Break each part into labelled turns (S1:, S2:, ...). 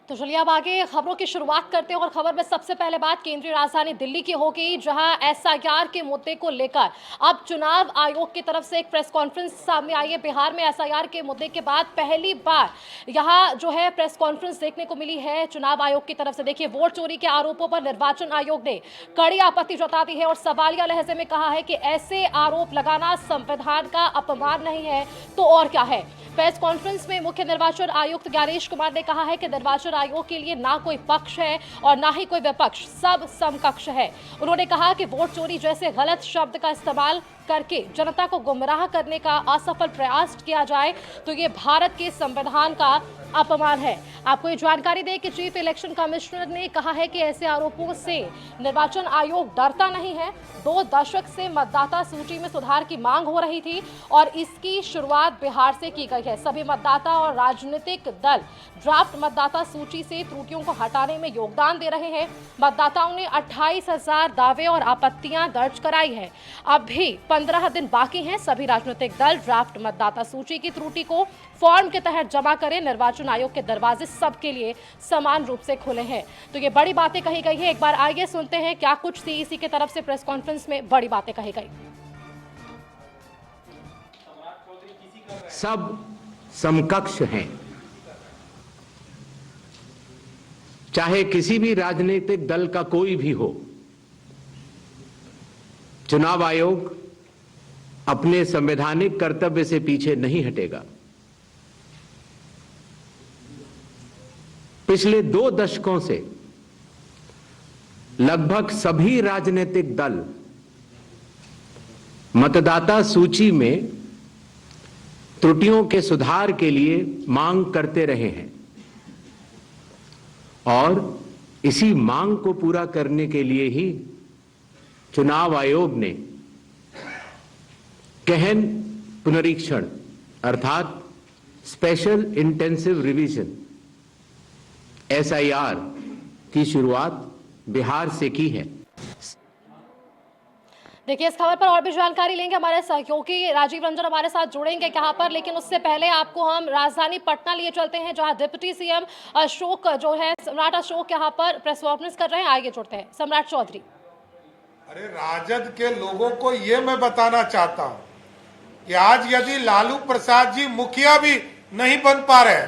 S1: तो चलिए अब आगे खबरों की शुरुआत करते हैं और खबर में सबसे पहले बात केंद्रीय राजधानी दिल्ली की होगी, जहां एसआईआर के मुद्दे को लेकर अब चुनाव आयोग की तरफ से एक प्रेस कॉन्फ्रेंस सामने आई है। बिहार में एसआईआर के मुद्दे के बाद पहली बार यहां जो है प्रेस कॉन्फ्रेंस देखने को मिली है चुनाव आयोग की तरफ से। देखिए, वोट चोरी के आरोपों पर निर्वाचन आयोग ने कड़ी आपत्ति जता दी है और सवालिया लहजे में कहा है कि ऐसे आरोप लगाना संविधान का अपमान नहीं है तो और क्या है। प्रेस कॉन्फ्रेंस में मुख्य निर्वाचन आयुक्त ज्ञानेश कुमार ने कहा है कि निर्वाचन आयोग के लिए ना कोई पक्ष है और ना ही कोई विपक्ष, सब समकक्ष है। उन्होंने कहा कि वोट चोरी जैसे गलत शब्द का इस्तेमाल करके जनता को गुमराह करने का असफल प्रयास किया जाए तो ये भारत के संविधान का अपमान है। आपको ये जानकारी दें कि चीफ इलेक्शन कमिश्नर ने कहा है कि ऐसे आरोपों से निर्वाचन आयोग डरता नहीं है। 2 दशक से मतदाता सूची में सुधार की मांग हो रही थी और इसकी शुरुआत बिहार से की गई है। सभी मतदाता और राजनीतिक दल ड्राफ्ट मतदाता सूची से त्रुटियों को हटाने में योगदान दे रहे हैं। मतदाताओं ने 28,000 दावे और आपत्तियां दर्ज कराई है। अब भी 15 दिन बाकी हैं। सभी राजनीतिक दल ड्राफ्ट मतदाता सूची की त्रुटि को फॉर्म के तहत जमा करें। निर्वाचन आयोग के दरवाजे सबके लिए समान रूप से खुले हैं। तो ये बड़ी बातें कही गई है। एक बार आइए सुनते हैं क्या कुछ सीईसी की तरफ से प्रेस कॉन्फ्रेंस में बड़ी बातें कही गई।
S2: सब समकक्ष हैं, चाहे किसी भी राजनीतिक दल का कोई भी हो। चुनाव आयोग अपने संवैधानिक कर्तव्य से पीछे नहीं हटेगा। पिछले 2 दशकों से लगभग सभी राजनीतिक दल मतदाता सूची में त्रुटियों के सुधार के लिए मांग करते रहे हैं और इसी मांग को पूरा करने के लिए ही चुनाव आयोग ने गहन पुनरीक्षण अर्थात स्पेशल इंटेंसिव रिवीजन एसआईआर की शुरुआत बिहार से की है।
S1: देखिए, इस खबर पर और भी जानकारी लेंगे। हमारे सहयोगी राजीव रंजन हमारे साथ जुड़ेंगे यहाँ पर, लेकिन उससे पहले आपको हम राजधानी पटना लिए चलते हैं, जहां डिप्टी सीएम अशोक जो है सम्राट अशोक यहाँ पर प्रेस कॉन्फ्रेंस कर रहे हैं। आगे जुड़ते हैं सम्राट चौधरी।
S3: अरे, राजद के लोगों को ये मैं बताना चाहता हूं कि आज यदि लालू प्रसाद जी मुखिया भी नहीं बन पा रहे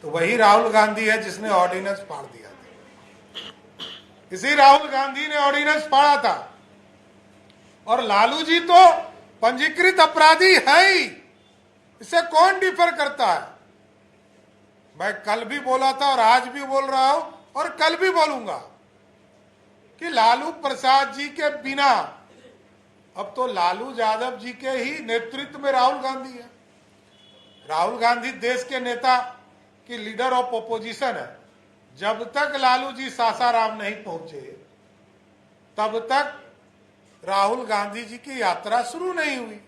S3: तो वही राहुल गांधी है जिसने ऑर्डिनेंस फाड़ दिया था। इसी राहुल गांधी ने ऑर्डिनेंस फाड़ा था और लालू जी तो पंजीकृत अपराधी है ही। इसे कौन डिफर करता है। मैं कल भी बोला था और आज भी बोल रहा हूं और कल भी बोलूंगा कि लालू प्रसाद जी के बिना अब तो लालू यादव जी के ही नेतृत्व में राहुल गांधी है। राहुल गांधी देश के नेता की लीडर ऑफ ओपोजिशन है। जब तक लालू जी सासाराम नहीं पहुंचे तब तक राहुल गांधी जी की यात्रा शुरू नहीं हुई।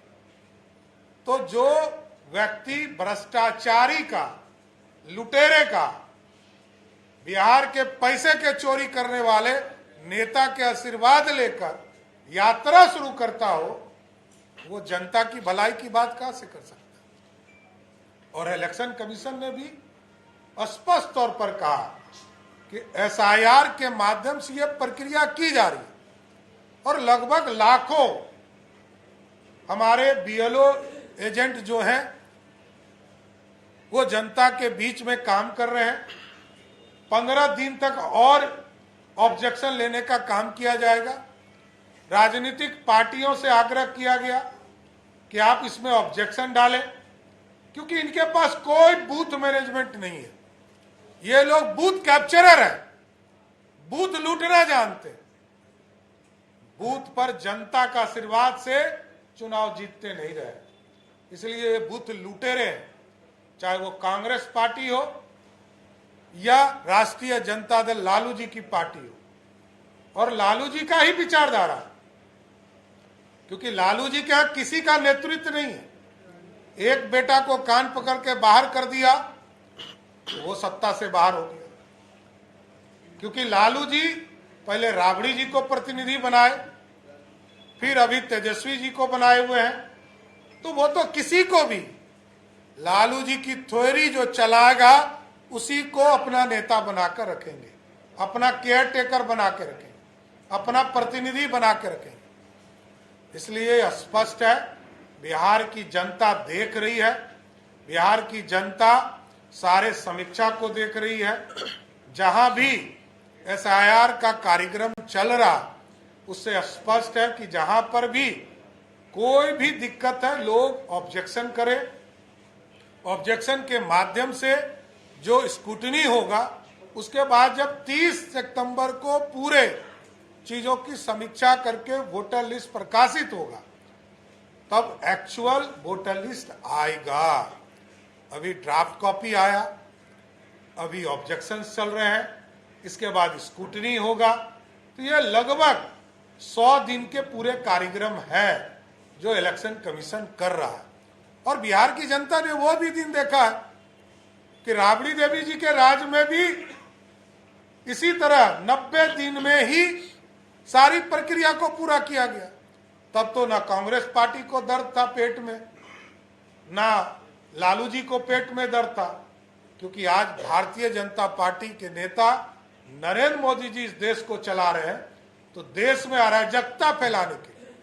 S3: तो जो व्यक्ति भ्रष्टाचारी का, लुटेरे का, बिहार के पैसे के चोरी करने वाले नेता के आशीर्वाद लेकर यात्रा शुरू करता हो, वो जनता की भलाई की बात कहां से कर सकता है। और इलेक्शन कमीशन ने भी स्पष्ट तौर पर कहा कि एसआईआर के माध्यम से यह प्रक्रिया की जा रही है और लगभग लाखों हमारे बीएलओ एजेंट जो हैं वो जनता के बीच में काम कर रहे हैं। 15 दिन तक और ऑब्जेक्शन लेने का काम किया जाएगा। राजनीतिक पार्टियों से आग्रह किया गया कि आप इसमें ऑब्जेक्शन डालें, क्योंकि इनके पास कोई बूथ मैनेजमेंट नहीं है। ये लोग बूथ कैप्चरर है, बूथ लूटना जानते हैं। बूथ पर जनता का आशीर्वाद से चुनाव जीतते नहीं रहे, इसलिए ये बूथ लुटेरे हैं। चाहे वो कांग्रेस पार्टी हो या राष्ट्रीय जनता दल लालू जी की पार्टी हो, और लालू जी का ही विचारधारा, क्योंकि लालू जी के यहां किसी का नेतृत्व नहीं है। एक बेटा को कान पकड़ के बाहर कर दिया तो वो सत्ता से बाहर हो गया, क्योंकि लालू जी पहले राबड़ी जी को प्रतिनिधि बनाए, फिर अभी तेजस्वी जी को बनाए हुए हैं। तो वो तो किसी को भी लालू जी की थ्योरी जो चलाएगा उसी को अपना नेता बनाकर रखेंगे, अपना केयर टेकर बना के रखेंगे, अपना प्रतिनिधि बना के रखेंगे। इसलिए स्पष्ट है, बिहार की जनता देख रही है, बिहार की जनता सारे समीक्षा को देख रही है। जहां भी एसआईआर का कार्यक्रम चल रहा, उससे स्पष्ट है कि जहां पर भी कोई भी दिक्कत है, लोग ऑब्जेक्शन करें। ऑब्जेक्शन के माध्यम से जो स्क्रूटनी होगा, उसके बाद जब 30 सितंबर को पूरे चीजों की समीक्षा करके वोटर लिस्ट प्रकाशित होगा, तब एक्चुअल वोटर लिस्ट आएगा। अभी ड्राफ्ट कॉपी आया, अभी ऑब्जेक्शंस चल रहे हैं, इसके बाद स्क्रूटनी होगा। तो यह लगभग 100 दिन के पूरे कार्यक्रम है जो इलेक्शन कमीशन कर रहा है। और बिहार की जनता ने वो भी दिन देखा है कि राबड़ी देवी जी के राज में भी इसी तरह 90 दिन में ही सारी प्रक्रिया को पूरा किया गया। तब तो ना कांग्रेस पार्टी को दर्द था पेट में, ना लालू जी को पेट में दर्द था, क्योंकि आज भारतीय जनता पार्टी के नेता नरेंद्र मोदी जी इस देश को चला रहे हैं। तो देश में अराजकता फैलाने के लिए,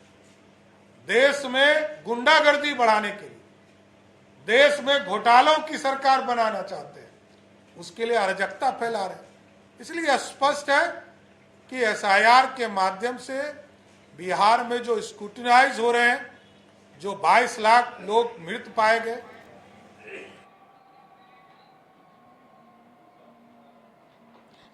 S3: देश में गुंडागर्दी बढ़ाने के लिए, देश में घोटालों की सरकार बनाना चाहते हैं, उसके लिए अराजकता फैला रहे हैं। इसलिए स्पष्ट है कि एसआईआर के माध्यम से बिहार में जो स्क्रूटिनाइज हो रहे हैं, जो 22 लाख लोग मृत पाए गए,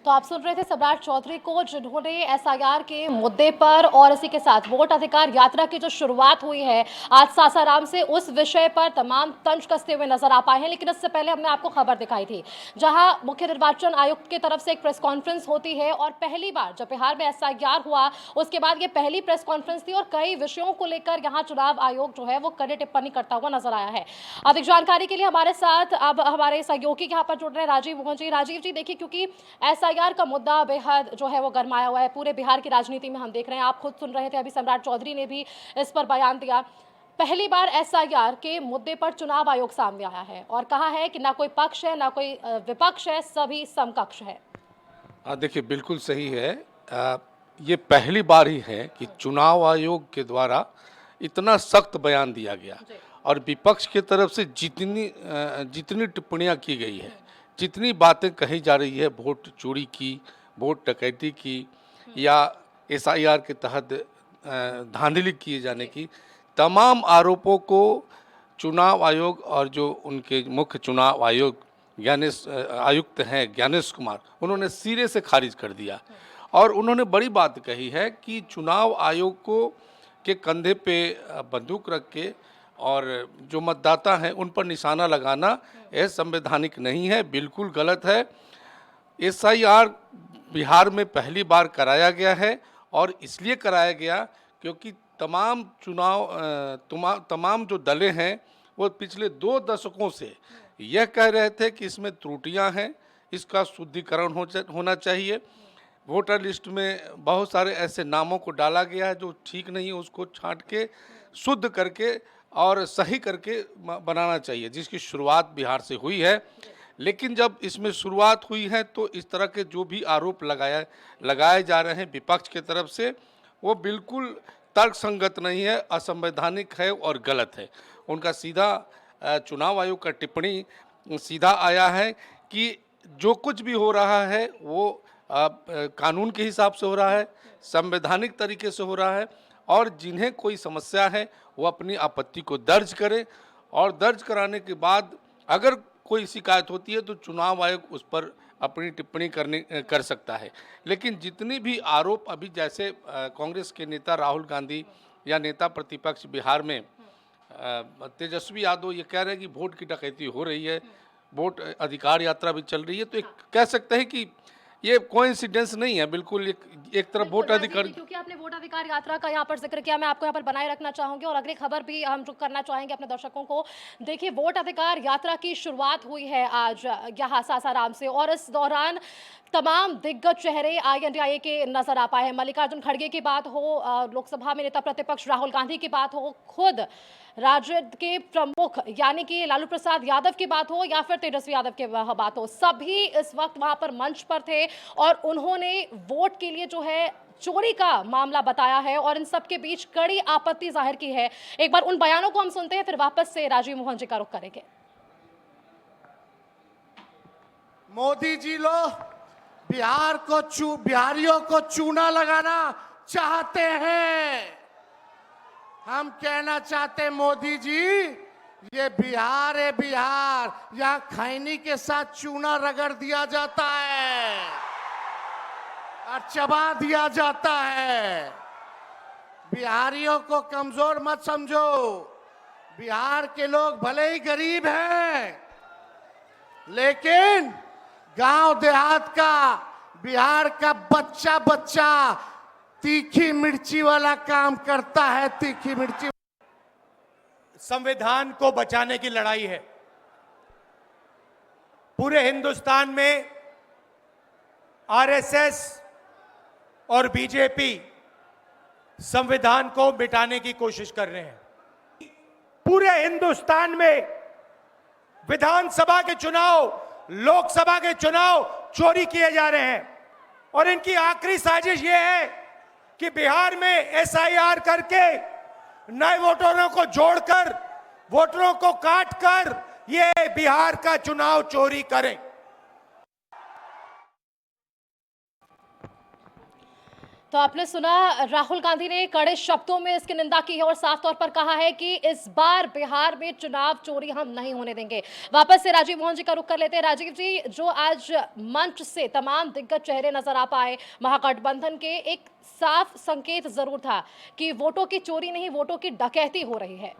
S1: तो आप सुन रहे थे सम्राट चौधरी को, जिन्होंने एसआईआर के मुद्दे पर और इसी के साथ वोट अधिकार यात्रा की जो शुरुआत हुई है आज सासाराम से, उस विषय पर तमाम तंज कसते हुए नजर आ पाए हैं। लेकिन इससे पहले हमने आपको खबर दिखाई थी जहां मुख्य निर्वाचन आयुक्त की तरफ से एक प्रेस कॉन्फ्रेंस होती है, और पहली बार जब बिहार में एसआईआर हुआ उसके बाद ये पहली प्रेस कॉन्फ्रेंस थी, और कई विषयों को लेकर यहाँ चुनाव आयोग जो है वो कड़ी टिप्पणी करता हुआ नजर आया है। अधिक जानकारी के लिए हमारे साथ अब हमारे सहयोगी यहाँ पर जुड़ रहे हैं राजीव मोहन जी। राजीव जी, देखिए, क्योंकि एसआईआर का मुद्दा बेहद जो है वो गरमाया हुआ है पूरे बिहार की राजनीति में, हम देख रहे हैं, आप खुद सुन रहे थे, अभी सम्राट चौधरी ने भी इस पर बयान दिया। पहली बार एसआईआर के मुद्दे पर चुनाव आयोग सामने आया है और कहा है कि ना कोई पक्ष है ना कोई विपक्ष है, सभी समकक्ष है।
S4: देखिए, बिल्कुल सही है। ये पहली बार ही है कि चुनाव आयोग के द्वारा इतना सख्त बयान दिया गया और विपक्ष की तरफ से जितनी टिप्पणियां की गई है, जितनी बातें कही जा रही है, वोट चोरी की, वोट डकैती की, या एसआईआर के तहत धांधली किए जाने की, तमाम आरोपों को चुनाव आयोग और जो उनके मुख्य चुनाव आयुक्त हैं ज्ञानेश कुमार, उन्होंने सिरे से खारिज कर दिया। और उन्होंने बड़ी बात कही है कि चुनाव आयोग को के कंधे पे बंदूक रख के और जो मतदाता हैं उन पर निशाना लगाना यह संवैधानिक नहीं है, बिल्कुल गलत है। एसआईआर बिहार में पहली बार कराया गया है और इसलिए कराया गया क्योंकि तमाम जो दलें हैं वो पिछले 2 दशकों से यह कह रहे थे कि इसमें त्रुटियां हैं, इसका शुद्धिकरण होना चाहिए। वोटर लिस्ट में बहुत सारे ऐसे नामों को डाला गया है जो ठीक नहीं है, उसको छांट के शुद्ध करके और सही करके बनाना चाहिए, जिसकी शुरुआत बिहार से हुई है। लेकिन जब इसमें शुरुआत हुई है तो इस तरह के जो भी आरोप लगाए जा रहे हैं विपक्ष की तरफ से, वो बिल्कुल तर्कसंगत नहीं है, असंवैधानिक है और गलत है। उनका सीधा चुनाव आयोग का टिप्पणी सीधा आया है कि जो कुछ भी हो रहा है वो कानून के हिसाब से हो रहा है, संवैधानिक तरीके से हो रहा है, और जिन्हें कोई समस्या है वो अपनी आपत्ति को दर्ज करें, और दर्ज कराने के बाद अगर कोई शिकायत होती है तो चुनाव आयोग उस पर अपनी टिप्पणी कर सकता है। लेकिन जितनी भी आरोप अभी, जैसे कांग्रेस के नेता राहुल गांधी या नेता प्रतिपक्ष बिहार में तेजस्वी यादव ये कह रहे हैं कि वोट की डकैती हो रही है, वोट अधिकार यात्रा भी चल रही है, तो एक कह सकते हैं कि ये कोइंसिडेंस नहीं है, बिल्कुल एक तरफ वोट
S1: बिल्कुल,
S4: अधिकार।
S1: राजीव जी, क्योंकि आपने वोट अधिकार यात्रा का यहाँ पर जिक्र किया, मैं आपको यहाँ पर बनाए रखना चाहूंगी और अगली खबर भी हम जो करना चाहेंगे अपने दर्शकों को। देखिए, वोट अधिकार यात्रा की शुरुआत हुई है आज यहाँ सासाराम से और इस दौरान तमाम दिग्गज चेहरे आईएनडीआईए के नजर आ पाए हैं। मल्लिकार्जुन खड़गे की बात हो, लोकसभा में नेता प्रतिपक्ष राहुल गांधी की बात हो, खुद राजद के प्रमुख यानी कि लालू प्रसाद यादव की बात हो या फिर तेजस्वी यादव की बात हो, सभी इस वक्त वहां पर मंच पर थे और उन्होंने वोट के लिए जो है चोरी का मामला बताया है और इन सब के बीच कड़ी आपत्ति जाहिर की है। एक बार उन बयानों को हम सुनते हैं, फिर वापस से राजीव मोहन जी का रुख करेंगे।
S5: मोदी जी लोग बिहारियों को चूना लगाना चाहते हैं। हम कहना चाहते हैं मोदी जी, ये बिहार है, बिहार यहाँ खैनी के साथ चूना रगड़ दिया जाता है और चबा दिया जाता है। बिहारियों को कमजोर मत समझो। बिहार के लोग भले ही गरीब हैं, लेकिन गांव देहात का बिहार का बच्चा बच्चा तीखी मिर्ची वाला काम करता है। तीखी मिर्ची
S6: संविधान को बचाने की लड़ाई है। पूरे हिंदुस्तान में आरएसएस और बीजेपी संविधान को मिटाने की कोशिश कर रहे हैं। पूरे हिंदुस्तान में विधानसभा के चुनाव, लोकसभा के चुनाव चोरी किए जा रहे हैं और इनकी आखिरी साजिश यह है कि बिहार में एसआईआर करके नए वोटरों को जोड़कर, वोटरों को काटकर ये बिहार का चुनाव चोरी करें।
S1: तो आपने सुना, राहुल गांधी ने कड़े शब्दों में इसकी निंदा की है और साफ तौर पर कहा है कि इस बार बिहार में चुनाव चोरी हम नहीं होने देंगे। वापस से राजीव मोहन जी का रुख कर लेते हैं। राजीव जी, जो आज मंच से तमाम दिग्गज चेहरे नजर आ पाए महागठबंधन के, एक साफ संकेत जरूर था कि वोटों की चोरी नहीं, वोटों की डकैती हो रही है।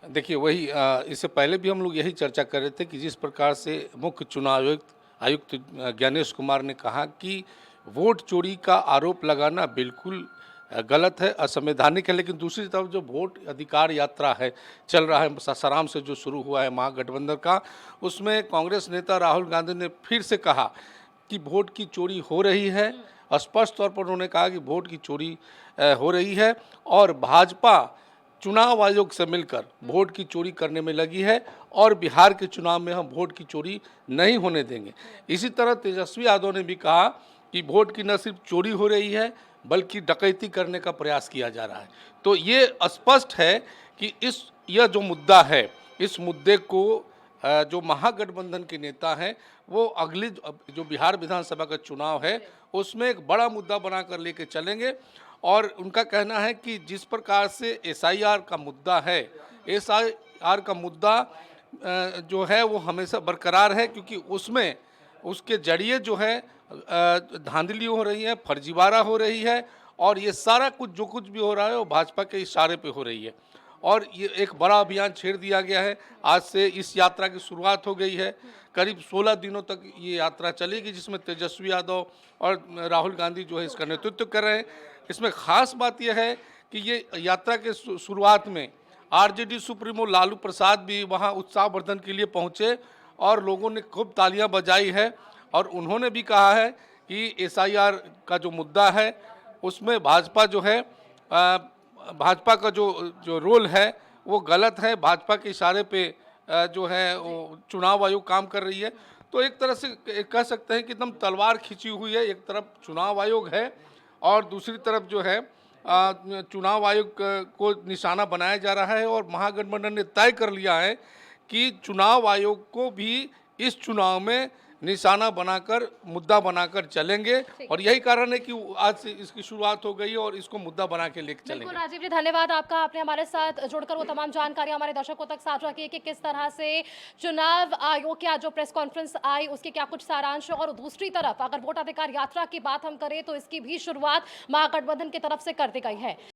S4: देखिए, वही इससे पहले भी हम लोग यही चर्चा कर रहे थे कि जिस प्रकार से मुख्य चुनाव आयुक्त ज्ञानेश कुमार ने कहा कि वोट चोरी का आरोप लगाना बिल्कुल गलत है, असंवैधानिक है, लेकिन दूसरी तरफ जो वोट अधिकार यात्रा है चल रहा है सासाराम से जो शुरू हुआ है महागठबंधन का, उसमें कांग्रेस नेता राहुल गांधी ने फिर से कहा कि वोट की चोरी हो रही है। स्पष्ट तौर पर उन्होंने कहा कि वोट की चोरी हो रही है और भाजपा चुनाव आयोग से मिलकर वोट की चोरी करने में लगी है और बिहार के चुनाव में हम वोट की चोरी नहीं होने देंगे। इसी तरह तेजस्वी यादव ने भी कहा कि वोट की न सिर्फ चोरी हो रही है बल्कि डकैती करने का प्रयास किया जा रहा है। तो ये स्पष्ट है कि यह जो मुद्दा है, इस मुद्दे को जो महागठबंधन के नेता हैं वो अगली जो बिहार विधानसभा का चुनाव है उसमें एक बड़ा मुद्दा बनाकर लेके चलेंगे और उनका कहना है कि जिस प्रकार से एसआईआर का मुद्दा है, एसआईआर का मुद्दा जो है वो हमेशा बरकरार है, क्योंकि उसमें उसके जरिए जो है धांधली हो रही है, फर्जीवाड़ा हो रही है और ये सारा कुछ जो कुछ भी हो रहा है वो भाजपा के इशारे पे हो रही है और ये एक बड़ा अभियान छेड़ दिया गया है। आज से इस यात्रा की शुरुआत हो गई है। करीब 16 दिनों तक ये यात्रा चलेगी, जिसमें तेजस्वी यादव और राहुल गांधी जो है इसका नेतृत्व कर रहे हैं। इसमें खास बात यह है कि ये यात्रा के शुरुआत में आरजेडी सुप्रीमो लालू प्रसाद भी वहाँ उत्साहवर्धन के लिए पहुँचे और लोगों ने खूब तालियां बजाई है और उन्होंने भी कहा है कि एसआईआर का जो मुद्दा है उसमें भाजपा जो है भाजपा का जो रोल है वो गलत है। भाजपा के इशारे पे जो है वो चुनाव आयोग काम कर रही है। तो एक तरह से कह सकते हैं कि एकदम तलवार खींची हुई है, एक तरफ चुनाव आयोग है और दूसरी तरफ जो है चुनाव आयोग को निशाना बनाया जा रहा है और महागठबंधन ने तय कर लिया है कि चुनाव आयोग को भी इस चुनाव में निशाना बनाकर, मुद्दा बनाकर चलेंगे और यही कारण है कि आज से इसकी शुरुआत हो गई है और इसको मुद्दा बना के लेकर चलेंगे।
S1: बिल्कुल राजीव जी, धन्यवाद आपका, आपने हमारे साथ जुड़कर वो तमाम जानकारी हमारे दर्शकों तक साझा की कि किस तरह से चुनाव आयोग की आज जो प्रेस कॉन्फ्रेंस आई उसके क्या कुछ सारांश और दूसरी तरफ अगर वोट अधिकार यात्रा की बात हम करें तो इसकी भी शुरुआत महागठबंधन की तरफ से कर दी गई है।